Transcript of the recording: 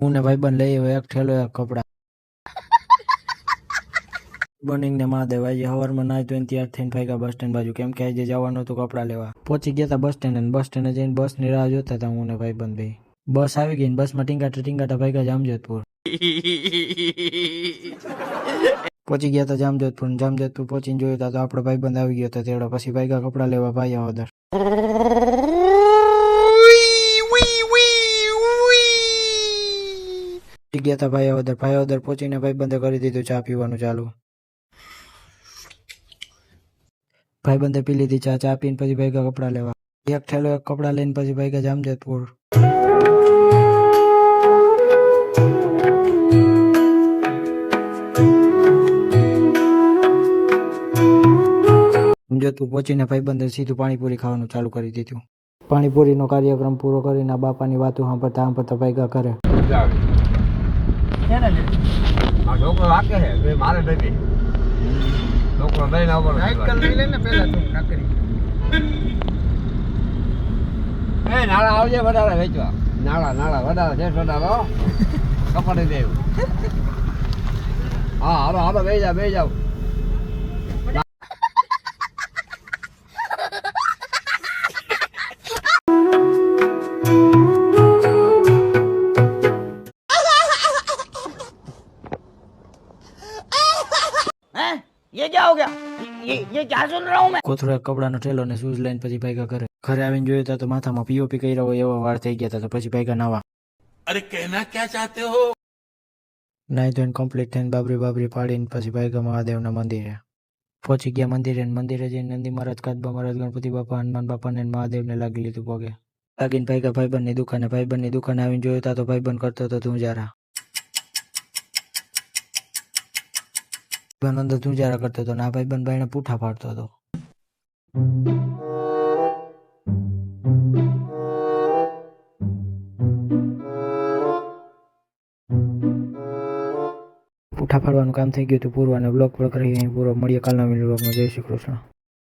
હું ને ભાઈબંધ લઈ આવ્યો એક ઠેલો એક કપડા બનિંગ ને મહાદેવ આજે સવારમાં નાહી ધોઈને તૈયાર થઈને ભાગ્યા બસ સ્ટેન્ડ બાજુ કેમ કે આજે જવાનું હતું કપડાં લેવા પહોંચી ગયા હતા બસ સ્ટેન્ડ અને બસ સ્ટેન્ડે જઈને બસની રાહ જોતા હતા હું ને ભાઈબંધ ભાઈ બસ આવી ગઈ ને બસમાં ટીંગાટા ભાગ્યા જામજોધપુર પહોંચી ગયા હતા જામજોધપુર પહોંચીને જોયું તો આપણો ભાઈબંધ આવી ગયો હતો તેડો પછી ભાગ્યા કપડાં લેવા ભાઈ આવદર ગયા હતા ભાઈ આવદર પહોંચીને ભાઈબંધે કરી દીધું ચા પીવાનું ચાલુ ભાઈબંધે પી લીધી ચા પીને પછી ભાગ્યા કપડાં લેવા એક ઠેલો એક કપડાં લઈને પછી ભાગ્યા જામજોધપુર જામજોધપુર પહોંચીને ભાઈબંધે સીધું પાણીપુરી ખાવાનું ચાલુ કરી દીધું પાણીપુરીનો કાર્યક્રમ પૂરો કરીને બાપાની વાતો સાંભળતા ભાગ્યા ઘરે છોકરો વાકે છે મારે નથી છોકરો લઈને આવવાનો સાયકલ લઈ લે ને પેલા તું નકરી એ નાળા આવજે વધારે વેચવા નાળા વધારે છે વધારો કપાડી દેવું હા હાલો બે જાવ ये क्या हो गया ये क्या सुन रहा हूँ मैं કોથળો એક કપડાનો ઠેલો ને શૂઝ લઈને પછી ભાગ્યા ઘરે આવીને જોયું તો માથામાં પીઓપી કર્યા હોય એવા વાળ થઈ ગયા હતા તો પછી ભાગ્યા નાવા अरे कहना क्या चाहते हो નાઈ ધોઈને કમ્પ્લીટ થઈને બાબરી પાડીને પછી ભાગ્યા મહાદેવના મંદિરે પહોંચી ગયા મંદિરે જઈને નંદી મહારાજ કાદબા મહારાજ ગણપતિ બાપા હનુમાન બાપાને મહાદેવને લાગી લીધું પગે લાગીને ભાગ્યા ભાઈબંધની દુકાને આવીને જોયું તો ભાઈબંધ કરતો હતો ધુંજારા અંદર ધુંજારા કરતો હતો ના ભાઈબંધ ભાઈને પૂઠા પાડતો હતો પૂઠા પાડવાનું કામ થઈ ગયું હતું પૂરું અને બ્લોગ પર કરી પૂરો મળીએ કાલના વિડીયોમાં જય શ્રી કૃષ્ણ.